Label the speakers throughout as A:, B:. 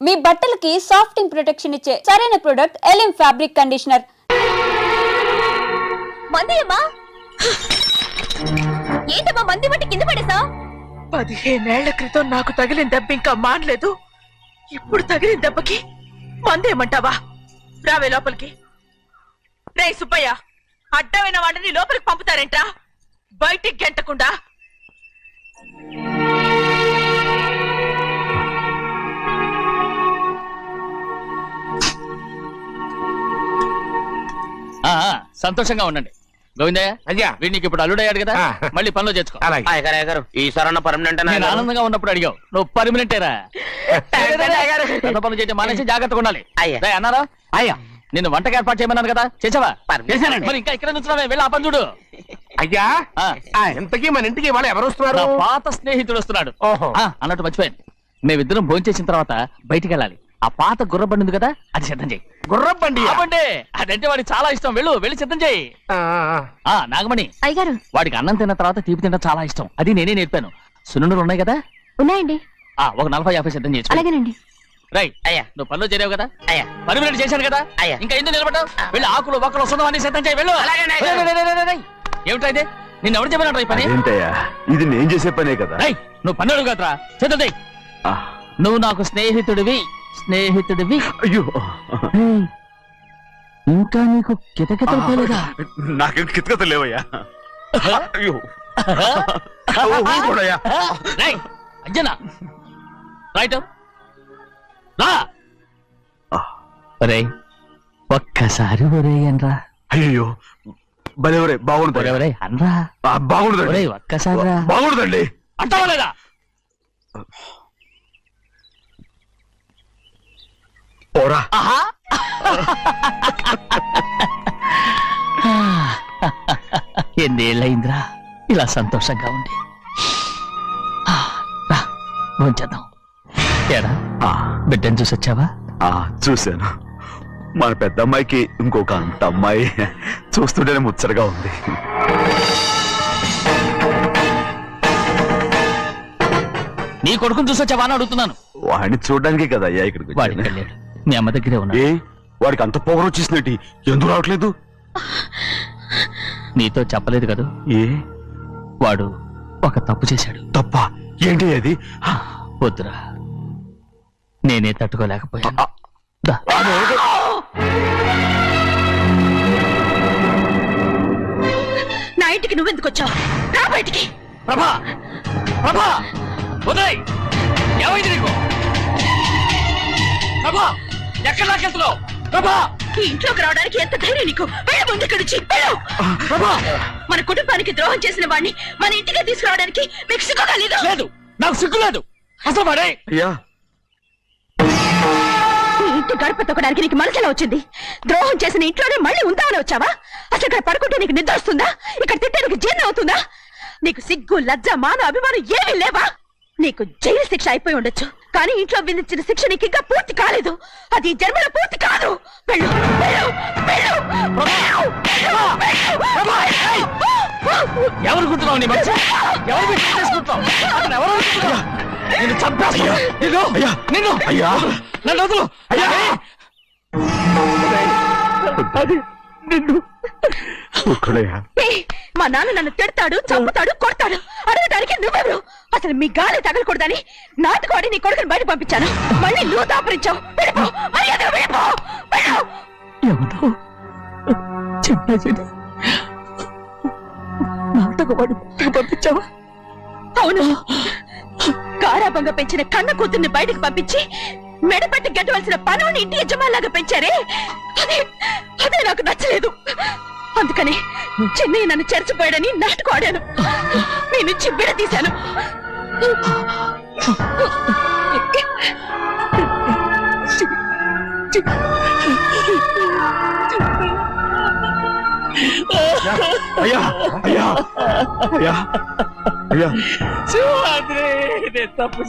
A: మీ బట్టలకి సాఫ్టింగ్ ప్రొటెక్షన్ ఇచ్చే సరైన ప్రొడక్ట్ ఎలిమ్ ఫ్యాబ్రిక్ కండిషనర్.
B: మందియమ్మా ఏంటమ్మా మంది బట్టి కింద పడేసా?
C: 15 ఏళ్ల క్రితం నాకు తగిలిన దెబ్బ ఇంకా మానలేదు. ఇప్పుడు తగిలిన దెబ్బకి మందేమంటావా? రావే లోపలికి. రే సుబ్బయ్య, అడ్డమైన వాడిని లోపలికి పంపుతారేంట్రా? బయటికి గెంటకుండా.
D: సంతోషంగా ఉండండి గోవిందయ్య. అయ్యా వీడికి ఇప్పుడు అల్లుడయ్యాడు కదా, మళ్ళీ పనిలో చేర్చుకో.
E: ఈసారన్న పర్మనెంట్
D: నేను ఆనందంగా ఉన్నప్పుడు అడిగావు, నువ్వు పర్మనెంటేరా. పెద్ద పనులు చేయడం మానేసి జాగ్రత్తగా ఉండాలి. అన్నారా? అయ్యా నిన్ను వంటకి ఏర్పాటు చేయమన్నాను కదా, చేసావా? మరి ఇంకా ఇక్కడ నుంచున్నావే, వెళ్ళి ఆ పని చూడు.
E: అయ్యా ఇంతకీ మన ఇంటికి వాళ్ళు ఎవరు వస్తున్నారు?
D: పాత స్నేహితుడు వస్తున్నాడు. అన్నట్టు మర్చిపోయాను, మేమిద్దరం భోంచేసిన తర్వాత బయటికి వెళ్ళాలి. ఆ పాత గుర్రబండి ఉంది కదా, అది సిద్ధం చేయి.
E: గుర్రబండి?
D: అదంటే వాడికి చాలా ఇష్టం. వెళ్ళి సిద్ధం చేయి. నాగమణి
B: అయ్యగారు,
D: వాడికి అన్నం తిన్న తర్వాత తీపి తినడం చాలా ఇష్టం. అది నేనే నేర్పాను. సున్నుండలు ఉన్నాయి కదా?
B: ఉన్నాయండి.
D: ఒక 40-50 సిద్ధం చేసి.
B: అలాగేనండి.
D: రైట్ అయ్యా, నువ్వు పనిలో చేరావు కదా, అయ్యా పర్మినెంట్ చేశాను కదా, అయ్యా ఇంకా ఎందుకు నిలబడ్డావు? వెళ్ళి ఆకులు ఒక్కలు వస్తున్నావు సిద్ధం చేయి. వెళ్ళు. ఏమిటా ఇది? నిన్ను ఎవరు చెప్పినట్టు ఈ పని?
F: ఇది నేను చేసే పనే కదా.
D: నువ్వు పన్నుడు కదరా, సిద్ధం చేయి. నువ్వు నాకు స్నేహితుడివి.
F: అయ్యో,
D: ఇంకా నీకు కితకితలు పోలేదా?
F: నాకేం కితకితలు లేవయ్యా. అయ్యో
D: అంజనా రైట్ రా. ఒరే ఒక్కసారి ఒరే అనరా.
F: అయ్యో భలే ఒరే, బాగుంటుంది.
D: ఒరే అనరా.
F: బాగుండదండి.
D: ఒక్కసారి రా.
F: బాగుండదండి.
D: అంటావా లేదా?
F: పోరా.
D: ఎన్నేళ్ళయిందిరా ఇలా సంతోషంగా ఉండి. భోంచేద్దాం. ఏరా బిడ్డను చూసొచ్చావా?
F: చూశాను. మన పెద్ద అమ్మాయికి ఇంకొక అంత అమ్మాయి. చూస్తుంటేనే ముచ్చటగా ఉంది.
D: నీ కొడుకుని చూసొచ్చావా అని అడుగుతున్నాను.
F: వాడిని చూడడానికే కదా అయ్యా ఇక్కడికి.
D: వాడికి వెళ్ళాడు, మీ అమ్మ దగ్గరే ఉన్నా.
F: వాడికి అంత పొగరు వచ్చేసినట్టు ఎందుకు రావట్లేదు?
D: నీతో చెప్పలేదు కదా. వాడు ఒక తప్పు చేశాడు.
F: తప్ప ఏంటి అది?
D: వద్దురా, నేనే తట్టుకోలేకపోయాను.
C: నా ఇంటికి నువ్వెందుకు వచ్చావు? రా బయటికి.
D: ప్రభా ఉదయ్, ఏమైంది నీకు? ప్రభా ఎక్కడ లాకెళ్తున్నావు? ప్రభా
C: ఈ ఇంట్లోకి రావడానికి ఎంత ధైర్యం నీకు? వెళ్ళ ముందు ఇక్కడి నుంచి. మన కుటుంబానికి ద్రోహం చేసిన వాడిని మన ఇంటికి తీసుకురావడానికి మీకు సిగ్గుగా లేదు?
D: లేదు, నాకు సిగ్గు లేదు అసలు. వాడే
C: ఈ ఇంటి గడప తొక్కడానికి నీకు మనసులో వచ్చింది. ద్రోహం చేసిన ఇంట్లోనే మళ్ళీ ఉందామని వచ్చావా? అసలు ఇక్కడ పడుకుంటే నీకు నిద్ర వస్తుందా? ఇక్కడ తింటే నీకు జీర్ణం అవుతుందా? నీకు సిగ్గు, లజ్జ, మాన, అభిమానం ఏమీ లేవా? నీకు జైలు శిక్ష అయిపోయి ఉండొచ్చు, కానీ ఇంట్లో విధించిన శిక్ష నీకు ఇంకా పూర్తి కాలేదు. అది జన్మలో పూర్తి కాదు. వెళ్ళు, వెళ్ళు, వెళ్ళు,
D: ఎవరు గుర్తున్నావు? నీ మంచి ఎవరు చేసుకుంటావు? నిన్ను చంపేస్తా. నిన్ను నన్ను వదులు.
C: మా నాన్న నన్ను తిడతాడు, చంపుతాడు, కొడతాడు. అడగడానికి నువ్వెవరు? అసలు మీ గాలి తగలకూడదని నాటుకోడి నీ కొడుకుని బయట పంపించాను. మళ్ళీ నువ్వు దాపరించావు. నాటకవాడు పంపించావా? అవును, గారాబంగా పెంచిన కన్న కూతుర్ని బయటకు పంపించి మెడపట్టి గెట్టవలసిన పనుని ఇంటి యజమానిలాగా పెంచారే, అదే నాకు నచ్చలేదు. అందుకని చెన్నయ్య నన్ను చెరచిపోయాడని నాటకం ఆడాను. మీ నుంచి విడదీశాను.
F: అయ్యా అయ్యా అయ్యా అయ్యా,
D: తప్పు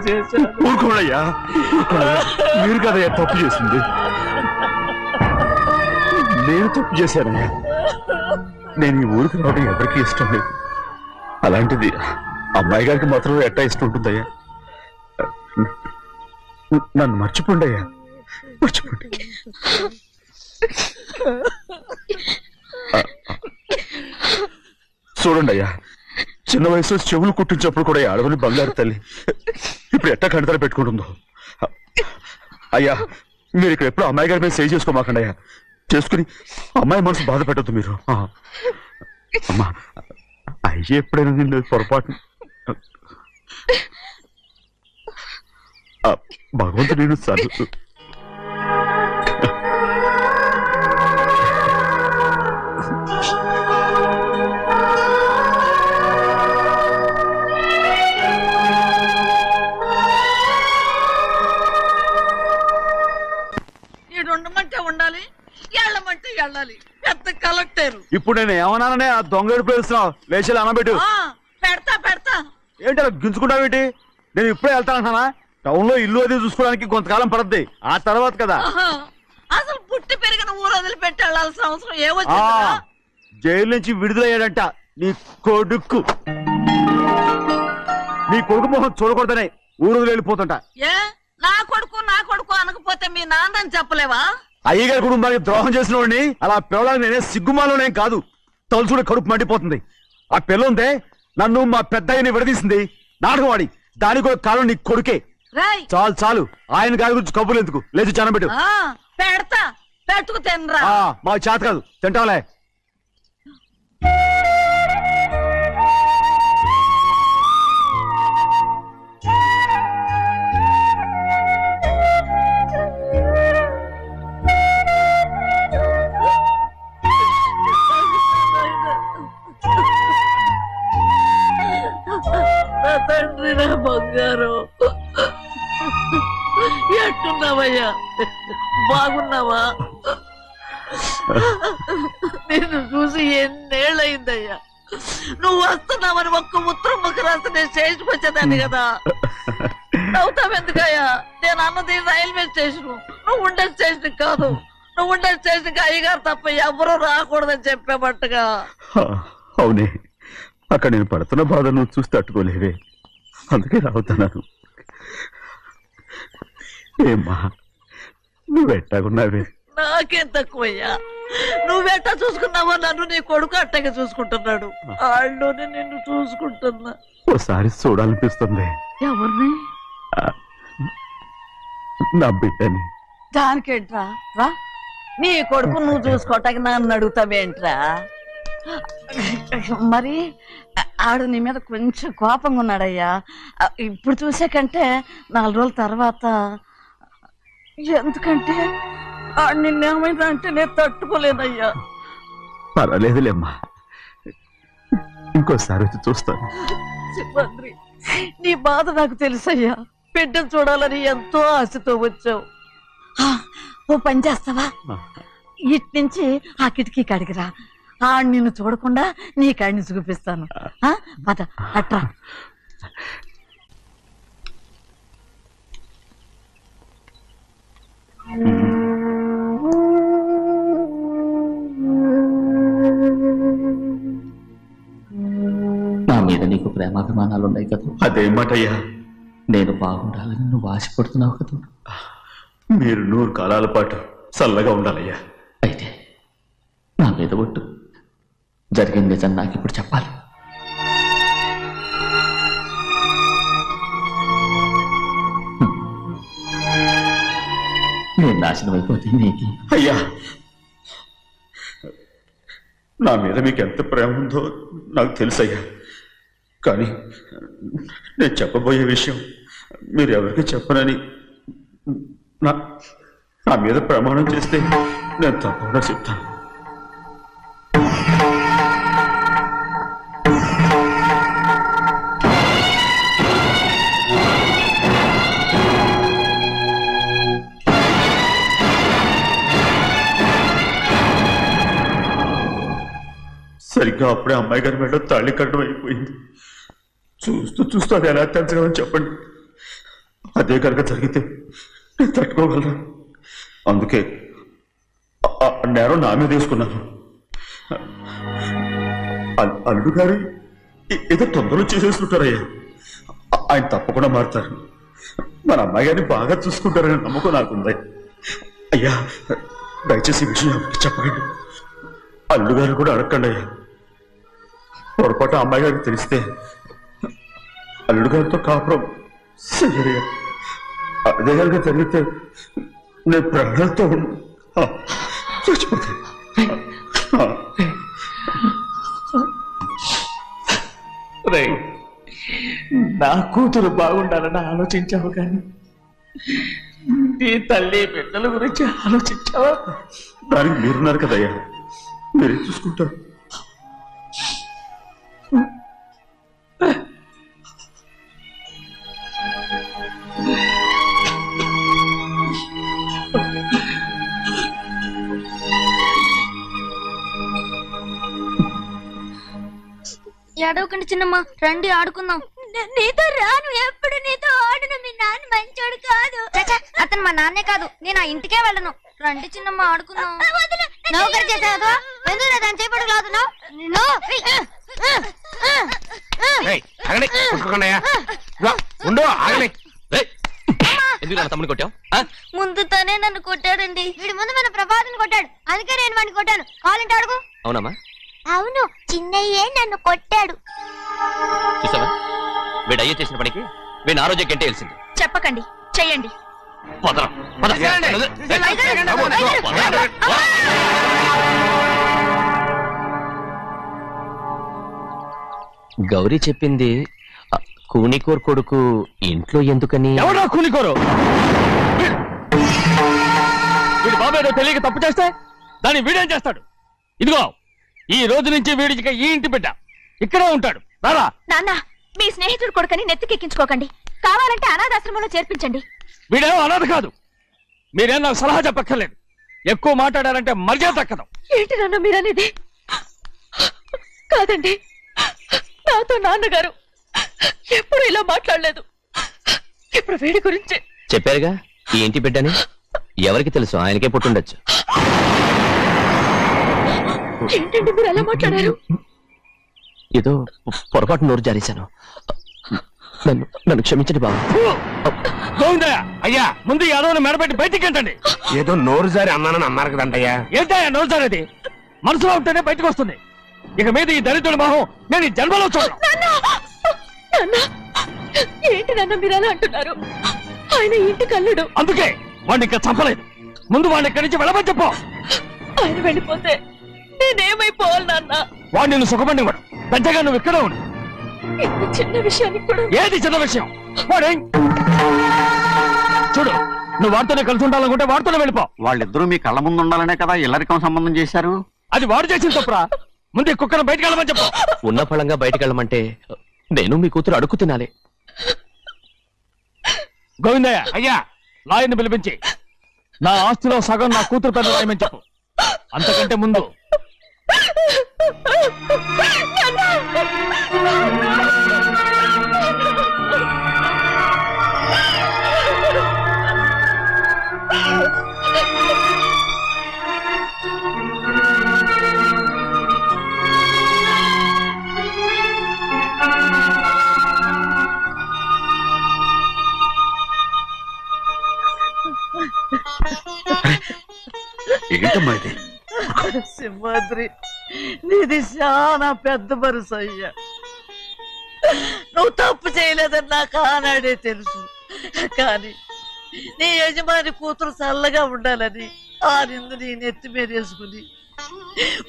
D: చేశాను.
F: ఊరుకోడయ్యా, మీరు కదయ్యా తప్పు చేసింది. నేను తప్పు చేశానయ్యా. నేను ఈ ఊరికి రావడం ఎవరికి ఇష్టం లేదు. అలాంటిది అమ్మాయి గారికి మాత్రం ఎట్టా ఇష్టం ఉంటుందయ్యా? నన్ను మర్చిపోండి అయ్యా, మర్చిపోండి. చూడండి అయ్యా, చిన్న వయసులో చెవులు కుట్టించినప్పుడు కూడా ఆడవని బంగారు తల్లి ఇప్పుడు ఎట్టా కంటతల పెట్టుకుంటుందో. అయ్యా, మీరు ఇక్కడ ఎప్పుడు అమ్మాయి గారి మీద సేవ్ చేసుకోమాకండి అయ్యా. చేసుకుని అమ్మాయి మనసు బాధ పెట్టద్దు మీరు. అమ్మా, అయ్యే ఎప్పుడైనా నేను పొరపాటు భగవంతుడు నేను సర్దు.
C: ఉండమంటే ఉండాలి, వెళ్ళమంటే వెళ్ళాలి. పెద్ద కలెక్టర్.
F: ఇప్పుడు నేను ఏమన్నాననే ఆ దొంగడు పేరుస్తున్నావు, లేచి అనబెట్టు.
C: పెడతా పెడతా.
F: ఏంటి అలా గించుకుంటావేంటి? నేను ఇప్పుడే వెళ్తానంటానా? టౌన్ లో ఇల్లు అది చూసుకోవడానికి కొంతకాలం పడద్ది, ఆ తర్వాత కదా.
C: అసలు పుట్టి పెరిగిన ఊరు వదిలిపెట్టి వెళ్ళాల్సిన అవసరం ఏమొచ్చింది?
F: జైలు నుంచి విడుదలయ్యాడంట నీ కొడుకు. నీ కొడుకు మొహం చూడకూడదనే ఊరు వదిలి వెళ్ళిపోతుంట.
C: ఏ నా కొడుకు అనకపోతే మీ నాన్నని చెప్పలేవా?
F: అయ్యగారి కుటుంబానికి ద్రోహం చేసిన వాడిని అలా పిల్లడానికి నేనే సిగ్గుమాలోనేం కాదు, తలుచుకుంటే కడుపు మండిపోతుంది. ఆ పిల్ల ఉందే నన్ను మా పెద్దయ్యని విడదీసింది, నాటకం వాడి, దానికి కూడా కాలం నీ కొడుకే. చాలు చాలు, ఆయన గారి గురించి కబుర్లు ఎందుకు, లేచి చానం పెట్టు.
C: పెడతా, పెట్టుకు తినరా.
F: మాకు చేత కాదు, తింటాంలే.
C: తండ్రి నా బంగారు, ఎట్టున్నావయ్యా? బాగున్నావా? నిన్ను చూసి ఎన్నేళ్ళయిందయ్యా. నువ్వు వస్తున్నావని ఒక్క ఉత్తరం ముఖ రాస్తే నేను స్టేషన్కి వచ్చేదాన్ని కదా. నవ్వుతావెందుకయ్యా? నేను అన్నది రైల్వే స్టేషన్, నువ్వు ఉండే స్టేషన్ కాదు. నువ్వు ఉండే స్టేషన్కి అయ్యగారు తప్ప ఎవరూ రాకూడదని చెప్పేమట్టుగా.
F: అవునే, అక్కడ నేను పడుతున్న బాధ నువ్వు చూసి తట్టుకోలేవే, అందుకే రావుతున్నాను. ఏమ్మా, నువ్వెట్టాగున్నావే?
C: నాకేం తక్కువయ్యా, నువ్వెట్టా చూసుకున్నావో నన్ను నీ కొడుకు అట్టగా చూసుకుంటున్నాడు. వాళ్ళలోనే నిన్ను చూసుకుంటున్నా.
F: ఓసారి చూడాలనిపిస్తుంది.
C: ఎవరిని?
F: నా బిడ్డని.
C: దానికేంట్రా, రా. నీ కొడుకు నువ్వు చూసుకోవటానికి నన్ను అడుగుతావేంట్రా? మరి ఆడు నీ మీద కొంచెం కోపంగా ఉన్నాడయ్యా. ఇప్పుడు చూసే కంటే 4 రోజుల తర్వాత. ఎందుకంటే నిన్నేమైందా అంటే నేను తట్టుకోలేదయ్యా.
F: పర్వాలేదులేమ్మా, ఇంకోసారి వచ్చి చూస్తాను.
C: శివాద్రి, నీ బాధ నాకు తెలుసయ్యా. బిడ్డను చూడాలని ఎంతో ఆశతో వచ్చావు. ఓ పని చేస్తావా? ఇటు నుంచి ఆ కిటికీ కాడికిరా. నిన్ను చూడకుండా నీ కాడిని చూపిస్తాను. పద అట్రా.
D: నా మీద నీకు ప్రేమాభిమానాలు ఉన్నాయి కదా.
F: అదేమాటయ్యా?
D: నేను బాగుండాలని నువ్వు ఆశపడుతున్నావు కదా.
F: మీరు 100 కాలాల పాటు చల్లగా ఉండాలయ్యా.
D: అయితే నా మీద ఒట్టు, జరిగిన నిజం నాకు ఇప్పుడు చెప్పాలి. నేను నాశనం అయిపోతే నీకు.
F: అయ్యా, నా మీద మీకు ఎంత ప్రేమ ఉందో నాకు తెలుసయ్యా, కానీ నేను చెప్పబోయే విషయం మీరు ఎవరికి చెప్పనని నా మీద ప్రమాణం చేస్తే నేను తప్పకుండా చెప్తాను. సరిగ్గా అప్పుడే అమ్మాయి గారి మెడ తాళి కట్టడం అయిపోయింది. చూస్తూ చూస్తూ అది ఎలా తెంచగలని చెప్పండి. అదే కనుక జరిగితే నేను తట్టుకోగలరా? అందుకే నేరం నా మీద తీసుకున్నాను. అల్లుడు గారు ఏదో తొందరలో చేసేసుకుంటారయ్యా, ఆయన తప్పకుండా మారుతారు. మన అమ్మాయి గారిని బాగా చూసుకుంటారని నమ్మకం నాకుంది. అయ్యా దయచేసి ఈ విషయం ఎవరికి చెప్పకండి. అల్లుడు గారు కూడా అడగండి అయ్యా. పొరపాటు అమ్మాయి గారికి తెలిస్తే అల్లుడు గారితో కాపురం సరిగా అదే కనుక జరిగితే నేను ప్రాణాలతో చచ్చిపోతాను.
D: నా కూతురు బాగుండాలని ఆలోచించావు కానీ నీ తల్లి బిడ్డల గురించి ఆలోచించావా?
F: దానికి మీరున్నారు కదయ్యా, మీరే చూసుకుంటారు.
B: ఏడవకండి చిన్నమ్మ, రండి ఆడుకుందాం. నీతో రాను, ఎప్పుడు నీతో ఆడను. మీ నాన్న మంచోడు కాదు. అతను మా నాన్నే కాదు, నేను ఆ ఇంటికే వెళ్ళను. రండి చిన్నమ్మ ఆడుకుందాం. నౌకరు చేసావు ఎందుకు దాని చేపడు కాదు.
D: ఎందుకు తమ్ముని కొట్టావు?
B: ముందు తనే నన్ను కొట్టాడండి. వీడి ముందు మన ప్రభాతం కొట్టాడు, అందుకే నేను వాడిని కొట్టాను. కావాలంటే అడుగు.
D: అవునమ్మా?
B: అవును, చిన్నయ్యే నన్ను కొట్టాడు.
D: చూసావా, వీడు అయ్యే చేసిన పనికి వీడిని ఆ రోజే గంటే తెలిసింది.
C: చెప్పకండి, చెయ్యండి.
G: గౌరీ చెప్పింది కూనికోర్ కొడుకు ఇంట్లో ఎందుకని?
D: ఎవడా కూనికోరు? వీడు బాబాయ్ తెలియక తప్పు చేస్తే దాన్ని వీడేం చేస్తాడు? ఇదిగో ఈ రోజు నుంచి వీడికి ఈ ఇంటి బిడ్డ ఇక్కడే ఉంటాడు. రారా.
C: నాన్న, మీ స్నేహితుడు కొడుకని నెత్తికెక్కించుకోకండి. కావాలంటే అనాథాశ్రమంలో చేర్పించండి.
D: వీడేమో అనాథ కాదు. మీరేం నాకు సలహా చెప్పక్కర్లేదు. ఎక్కువ మాట్లాడారంటే మర్యాద దక్కదు.
C: ఏంటి నాన్న మీరనేది? కాదండి, నాతో నాన్నగారు ఎప్పుడు ఇలా మాట్లాడలేదు. ఇప్పుడు వీడి గురించి
G: చెప్పారుగా ఈ ఇంటి బిడ్డని. ఎవరికి తెలుసు, ఆయనకే పుట్టుండొచ్చు.
C: ఏంటండి మీరు అలా మాట్లాడారు?
G: ఏదో పొరపాటు నోరు జారేశాను. నన్ను క్షమించండి బాబు.
D: గోవిందయ్య, అయ్యా ముందు యాదవ్ని మెడపెట్టి బయటికి ఏంటండి?
E: ఏదో నోరు జారి అన్నానని అన్నారు కదంటయ్యా.
D: ఏంటయ్యా నోరు జారేది? మనసులో ఉంటేనే బయటకు వస్తుంది. ఇక మీద ఈ దరిద్రుడి మొహం నేను ఈ జన్మలో చూడను.
C: ఏంటి నాన్న మీరు అలా అంటున్నారు? ఆయన ఇంటి కల్లుడు.
D: అందుకే వాడిని ఇంకా చంపలేదు. ముందు వాడిని ఇక్కడి నుంచి వెళ్ళమని చెప్పు.
C: ఆయన వెళ్ళిపోతే నేనేమైపోవాలి నాన్న?
D: వాడు నిన్ను సుఖపడివాడు. పెద్దగా నువ్వు ఇక్కడే ఉండు.
C: ఇంత చిన్న విషయానికి కూడా.
D: ఏది చిన్న విషయం? వాడేం చూడు, నువ్వు వాడితోనే కలిసి ఉండాలనుకుంటే వాడితోనే వెళ్ళిపో.
H: వాళ్ళిద్దరూ మీ కళ్ళ ముందు ఉండాలనే కదా ఇల్లరికం సంబంధం చేశారు.
D: అది వాడు చేసిన తప్పురా. ముందు ఈ కుక్కను బయటకు వెళ్ళమని చెప్పు.
G: ఉన్న ఫలంగా బయటకు వెళ్ళమంటే నేను మీ కూతురు అడుగు తినాలి.
D: గోవిందయ్య, అయ్యా లాయర్ని పిలిపించి నా ఆస్తిలో సగం నా కూతురు పెద్ద రాయమని చెప్పు. అంతకంటే ముందు
F: ఏంటమ్మా ఇది?
I: సింహాద్రి, నీది చాలా పెద్ద మనసు అయ్యా. నువ్వు తప్పు చేయలేదని నాకు ఆనాడే తెలుసు. కానీ నీ యజమాని కూతురు చల్లగా ఉండాలని ఆ నిందు నీ నెత్తి మీద వేసుకుని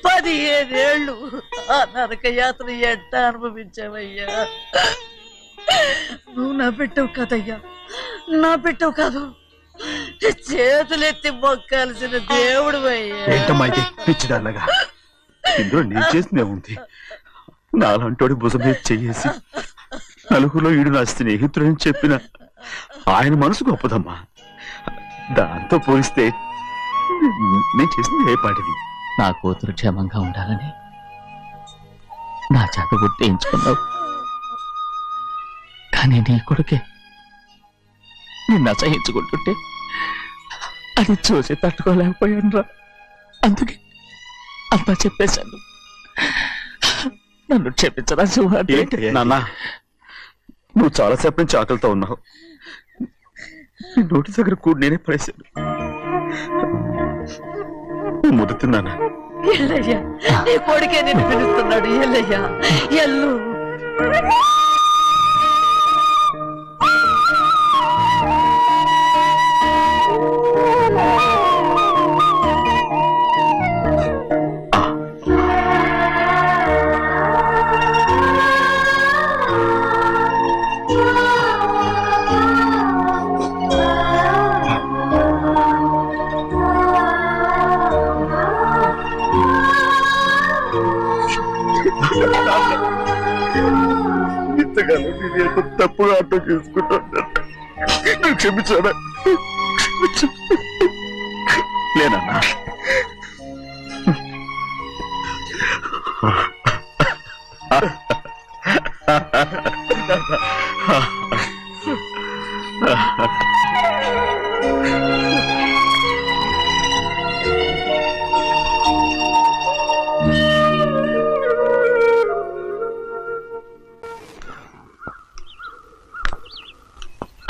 I: 15 ఏళ్ళు ఆ నరక యాత్ర ఎట్ట అనుభవించావయ్యా. నువ్వు నా పెట్టవు కదయ్యా, నా పెట్టవు కాదు, చేతులెత్తి మొక్కాల్సిన దేవుడు అయ్యా.
F: ఏంటమ్మా ఇది పిచ్చిదాన్నగా? ఇందులో నేను చేసిందే ఉంది. నాలంటోడి భుజం మీద చెయ్యేసి నలుగురిలో ఈడు నా స్నేహితుడని చెప్పిన ఆయన మనసు గొప్పదమ్మా. దాంతో పోలిస్తే నేను చేసింది ఏ పాటిది?
G: నా కూతురు క్షేమంగా ఉండాలని నా చేత గుర్తించుకున్నావు. కానీ నీ కొడుకే నిన్ను అసహించుకుంటుంటే అది చూసి తట్టుకోలేకపోయాను రా. అందుకే అంతా చెప్పేశాను. నన్ను క్షమించరా సింహాద్రి.
F: ఏంటి నాన్న, నువ్వు చాలాసేపు నుంచి ఆకలితో ఉన్నావు. నీ నోటి దగ్గర కూడా నేనే పడేశాను. ముద్దు తిన్నానా?
I: ఎల్లయ్యా, నీ కొడుకే నిన్ను పిలుస్తున్నాడు. ఎల్లయ్యా, ఎల్లు.
F: ఇంతకాలం నేను ఎంత తప్పుగా అర్థం చేసుకుంటాను. నువ్వు క్షమించాడా? లేనన్నా.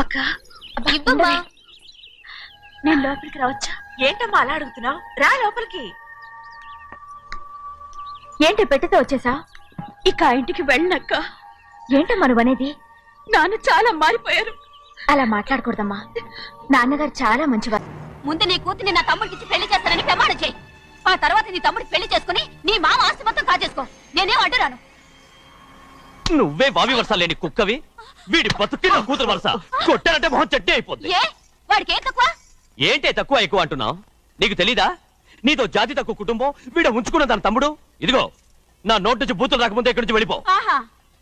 C: అక్క
B: ఇవ్వమ్మా.
C: నేను లోపలికి రావచ్చా? ఏంటమ్మా అలా అడుగుతున్నావు? రా లోపలికి. ఏంటి పెట్టితో వచ్చేసా? ఇక ఆ ఇంటికి వెళ్ళనక్క. ఏంటమ్మా నువ్వు అనేది? నాన్న చాలా మారిపోయారు. అలా మాట్లాడకూడదమ్మా. నాన్నగారు చాలా మంచివారు.
B: ముందు నీ కూతుని నా తమ్ముడికి పెళ్లి చేస్తానని ప్రమాణం చేయి. ఆ తర్వాత నీ తమ్ముడికి పెళ్లి చేసుకుని నీ మామ ఆస్తి మొత్తం కాజేసుకో. నేనేం అడ్డురాను.
G: నువ్వే వావి వరుస లేని కుక్కవి. వీడి బతుక్కి నా కూతురు వరుస. కొట్టానంటే మొహం చెట్టే అయిపోద్ది.
B: ఏ వాడికి ఏం తక్కువ?
G: ఏంటే తక్కువ ఎక్కువ అంటున్నావు? నీకు తెలీదా? నీతో జాతి తక్కువ కుటుంబం వీడ ఉంచుకున్న తన తమ్ముడు. ఇదిగో నా నోటి నుంచి బూతులు రాకముందే ఇక్కడి నుంచి వెళ్ళిపో.
B: ఆహా,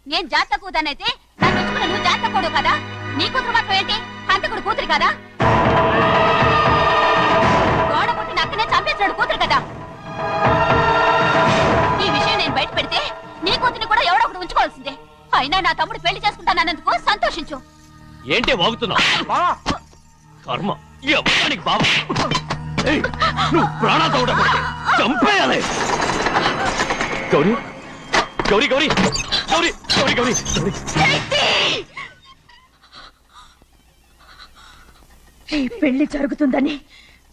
B: నేను జాత తక్కువదానైతే నన్ను ఉంచుకున్న నువ్వు జాత తక్కువడు కదా? నీ కూతురు మాత్రం ఏంటి? హంతకుడు కూతురు కదా? గోడ పుట్టిన అక్కనే చంపేశాడు కూతురు కదా? ఈ విషయం నేను బయట పెడితే నీ కూతురిని కూడా ఎవడో ఒకటి ఉంచుకోవాల్సిందే. అయినా నా తమ్ముడు పెళ్లి చేసుకుంటానన్నందుకు సంతోషించు.
G: ఏంటే వాగుతున్నావు? కర్మ ఎవరికి బాబా. నువ్వు ప్రాణాలతో ఉండకూడదు. చంపేయాలి. గౌరీ గౌరీ గౌరీ గౌరీ గౌరీ గౌరీ
C: ఈ పెళ్లి జరుగుతుందని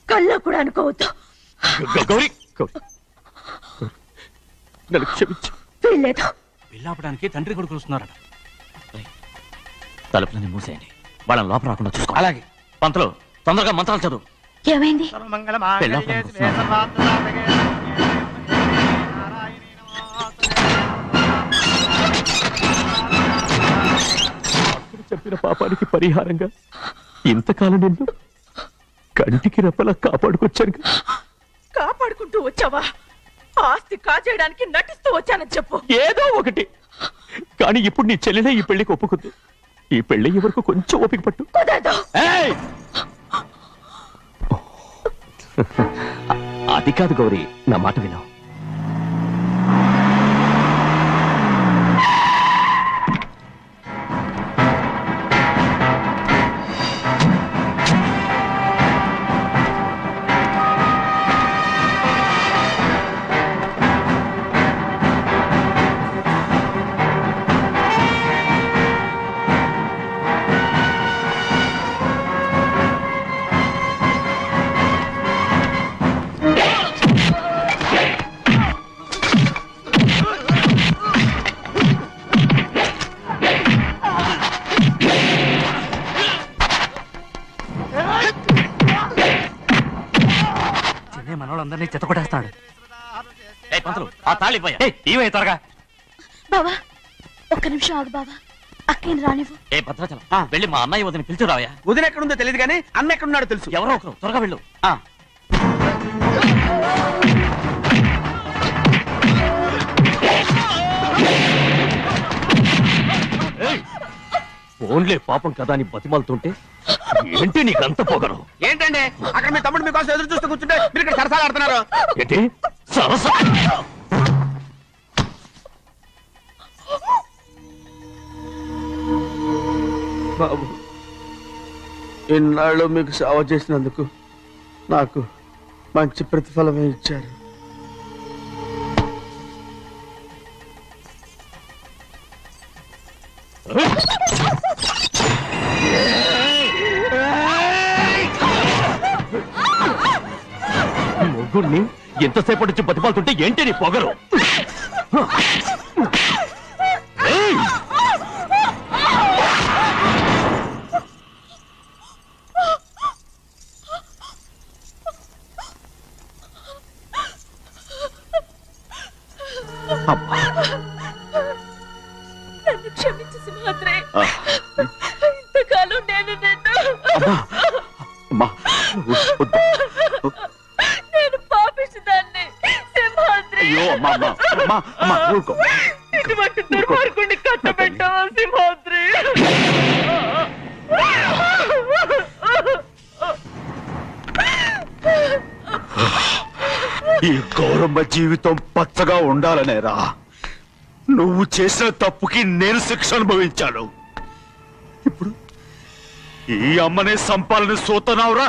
C: కళ్ళ కూడా అనుకోవద్దు.
G: గౌరీ గౌరీ నన్ను క్షమించు.
C: వీల్లేదు.
E: పెళ్ళాపడానికి తండ్రి కొడుకులు వస్తున్నారట.
G: తలుపులని మూసేయండి. వాళ్ళని లోపల రాకుండా చూసుకో.
E: అలాగే.
G: పంతులు తొందరగా మంత్రాలు చదువు.
C: ఏమైంది?
G: చెప్పిన పాపానికి పరిహారంగా ఇంతకాలం నిన్ను కంటికి రెప్పలా కాపాడుకొచ్చాను.
C: కాపాడుకుంటూ వచ్చావా? ఆస్తి కాజేయడానికి నటిస్తూ వచ్చానని చెప్పు.
G: ఏదో ఒకటి. కానీ ఇప్పుడు నీ చెల్లెలే ఈ పెళ్లికి ఒప్పుకుంది. ఈ పెళ్లి వరకు కొంచెం ఓపిక పట్టు.
C: కుదరదు.
G: ఏయ్! అది కాదు గౌరీ, నా మాట విను.
E: మనోళ్ళందరినీ చెత్తకొట్టేస్తాడు.
G: పంతులు ఆ తాళిపోయా ఇవే త్వరగా.
C: బావా ఒక్క నిమిషం ఆగు బావా. అక్కేం రానివ్వు.
G: ఏ భద్రాచలం వెళ్ళి మా అన్నయ్య వదిన పిలిచిరావయ్యా.
E: వదిన ఎక్కడుందో తెలియదు కానీ అన్న ఎక్కడున్నాడో తెలుసు.
G: ఎవరో ఒకరు త్వరగా వెళ్ళు. ఫోన్లే పాపం కదా అని బతిమాలుతుంటే ఏంటి నీకంత పొగరు?
E: ఏంటండి అక్కడ మీ తమ్ముడు మీకోసం ఎదురు చూస్తూ కూర్చుంటే మీరు ఇక్కడ సరసాలు ఆడుతున్నారు.
G: ఏంటి సరస?
E: బాబు, ఇన్నాళ్ళు మీకు సేవ చేసినందుకు నాకు మంచి ప్రతిఫలమే ఇచ్చారు.
G: దుర్గుణ్ణి ఎంతసేపటి నుంచి బతిపాలుతుంటే ఏంటి నీ పొగరు? ఏయ్!
C: నన్ను క్షమించు సింహాద్రి. ఇంతకాలం నేను నిన్ను నేను పాపించదాన్ని సింహాద్రి. ఇటువంటి దుర్మార్గుడిని కట్టబెట్టావా సింహాద్రి?
F: ఈ గౌరమ్మ జీవితం పచ్చగా ఉండాలనేరా నువ్వు చేసిన తప్పుకి నేను శిక్ష అనుభవించాను. ఇప్పుడు ఈ అమ్మనే సంపాలని సోతనావురా.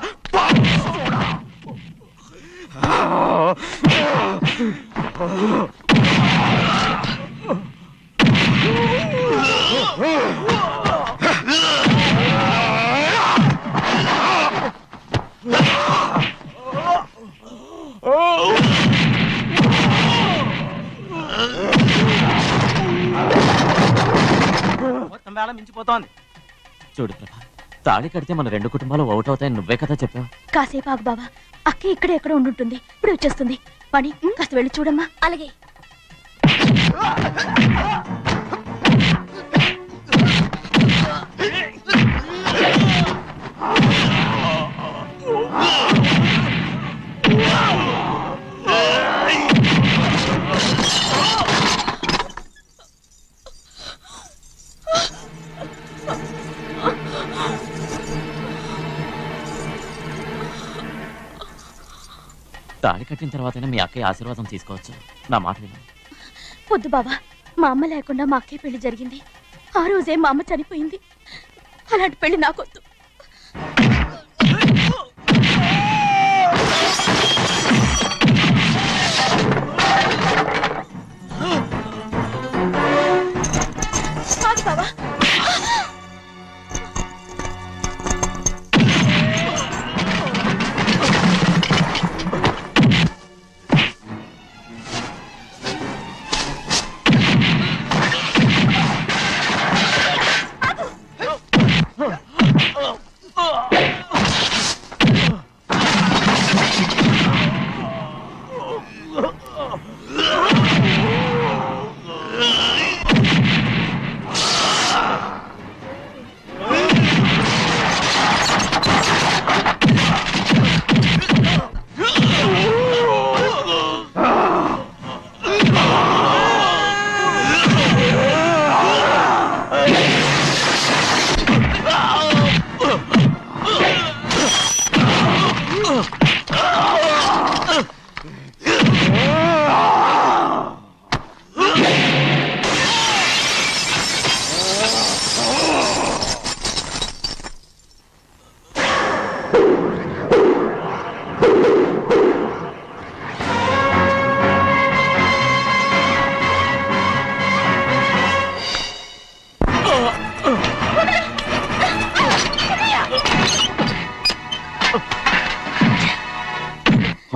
D: మొత్తం వేళ మించిపోతోంది. చూడు ప్రభా, తాళి కడితే మన రెండు కుటుంబాలు అవుట్ అవుతాయని నువ్వే కదా చెప్పావు.
C: కాసేపు ఆగు బావా, అక్క ఇక్కడే ఎక్కడ ఉండుంటుంది, ఇప్పుడు వచ్చేస్తుంది. వాణి కాస్త వెళ్ళి చూడమ్మా.
B: అలాగే.
D: తాళి కట్టిన తర్వాతనే మీ అక్కయ్య ఆశీర్వాదం తీసుకోవచ్చు. నా మాట విను.
C: వద్దు బావా, మా అమ్మ లేకుండా మా అక్కయ్య పెళ్లి జరిగింది. ఆ రోజే మా అమ్మ చనిపోయింది. అలాంటి పెళ్లి నాకొద్దు. కాదు బావా,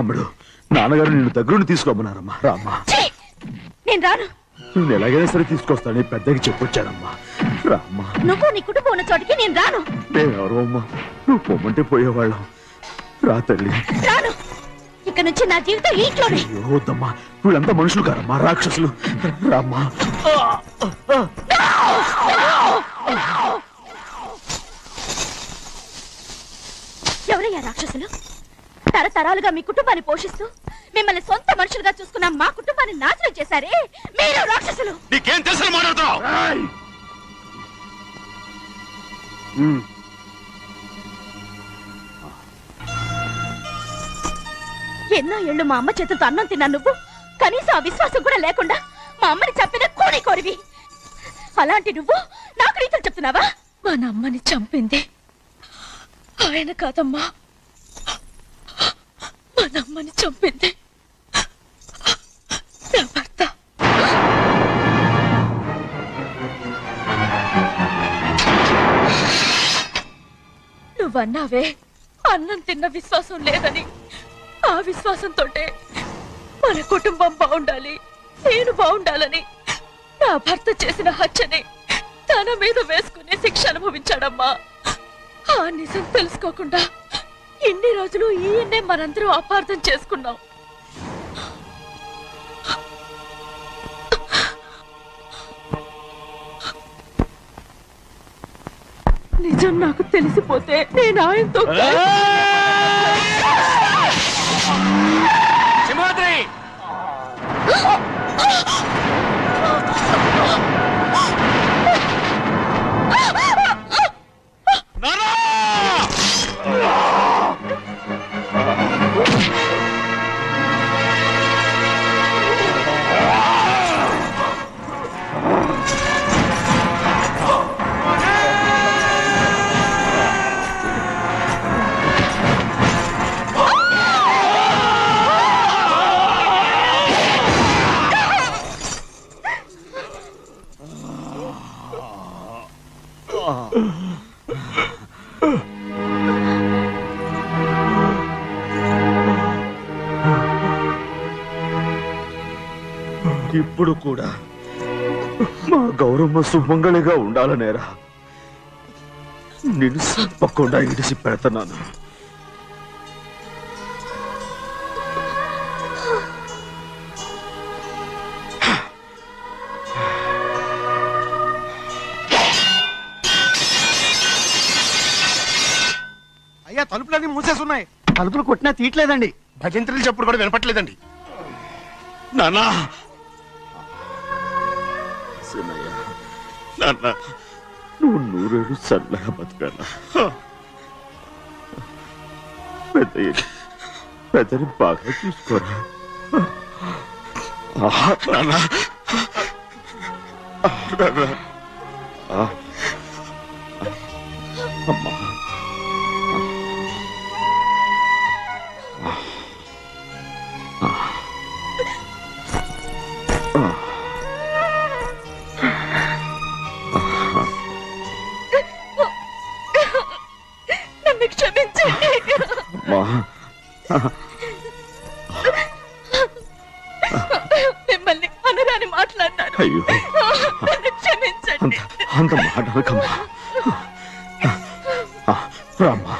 F: అమ్ముడు, నాన్నగారు నిన్ను దగ్గరుండి తీసుకోమన్నారమ్మా. రామ్మా.
C: నేను రాను.
F: నువ్వు ఎలాగైనా సరే తీసుకొస్తానని పెద్దకి చెప్పొచ్చానమ్మా. రామ్మా.
C: నువ్వు నీ కుటుంబం ఉన్న చోటికి నేను రాను.
F: మేమెవరో అమ్మా, నువ్వు పొమ్మంటే పోయేవాళ్ళం. రా తల్లి.
C: రాను. ఇక నుంచి నా జీవితం ఈ ఇంట్లోనే.
F: అయ్యో వద్దమ్మా, వీళ్ళంతా మనుషులు కారమ్మా, రాక్షసులు. రామ్మా.
C: ఎవరయ్యా రాక్షసులు? తరతరాలుగా మీ కుటుంబాన్ని పోషిస్తూ మిమ్మల్ని సొంత మనుషులుగా చూసుకున్న మా కుటుంబాన్ని నాశనం చేశారే మీరు రాక్షసులు.
F: నీకేం తెలుసు మాట్లాడుతున్నావు?
C: ఎన్నో ఏళ్ళు మా అమ్మ చేతులతో అన్నం తిన్నా నువ్వు కనీసం ఆ విశ్వాసం కూడా లేకుండా మా అమ్మని చంపిన కోడి కోరివి. అలాంటి నువ్వు నాకు రీతులు చెప్తున్నావా? మా అమ్మని చంపింది ఆయన కాదమ్మా, మా అమ్మని చంపింది నా భర్త. నువ్వన్నావే అన్నం తిన్న విశ్వాసం లేదని. ఆ విశ్వాసంతో మన కుటుంబం బాగుండాలి, నేను బాగుండాలని నా భర్త చేసిన హత్యని తన మీద వేసుకుని శిక్ష అనుభవించాడమ్మా. ఆ నిజం తెలుసుకోకుండా ఇన్ని రోజులు ఈయన్నే మనందరం అపార్థం చేసుకున్నాం. నిజం నాకు తెలిసిపోతే నేను ఆయనతో
G: సింహాద్రి
F: ఇప్పుడు కూడా మా గౌరమ్మ సుమంగళిగా ఉండాలనేరా నిన్ను తప్పకుండా ఇడిసి పెడతాను.
E: అయ్యా తలుపులన్నీ మూసేసున్నాయి. తలుపులు కొట్టినా తీయట్లేదండి. భజంత్రులు చెప్పుడు కూడా వినపట్లేదండి.
F: నాన్న సినయ్య, నాన్న నువ్వు నూరేళ్ళు చల్లగా బతకాల. పెద్దని బాగా చూసుకోరా నాన్న. అమ్మా
C: నన్ను క్షమించండి. మిమ్మల్ని అనరాని మాట్లాడినాను.
F: అయ్యో
C: నన్ను క్షమించండి.
F: అంత మాటలకమ్మా. రామ్మా.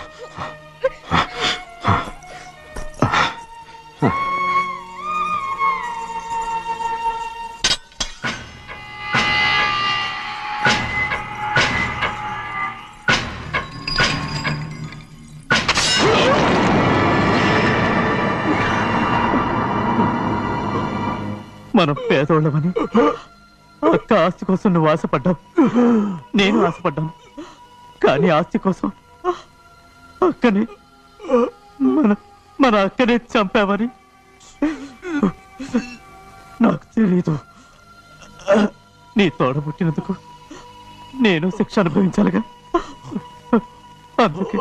D: మనం పేదోళ్ళమని అక్క ఆస్తి కోసం నువ్వు ఆశపడ్డావు, నేను ఆశపడ్డాను. కానీ ఆస్తి కోసం అక్కనే మన అక్కనే చంపావని నాకు తెలీదు. నీ తోడబుట్టినందుకు నేను శిక్ష అనుభవించాలిగా. అందుకే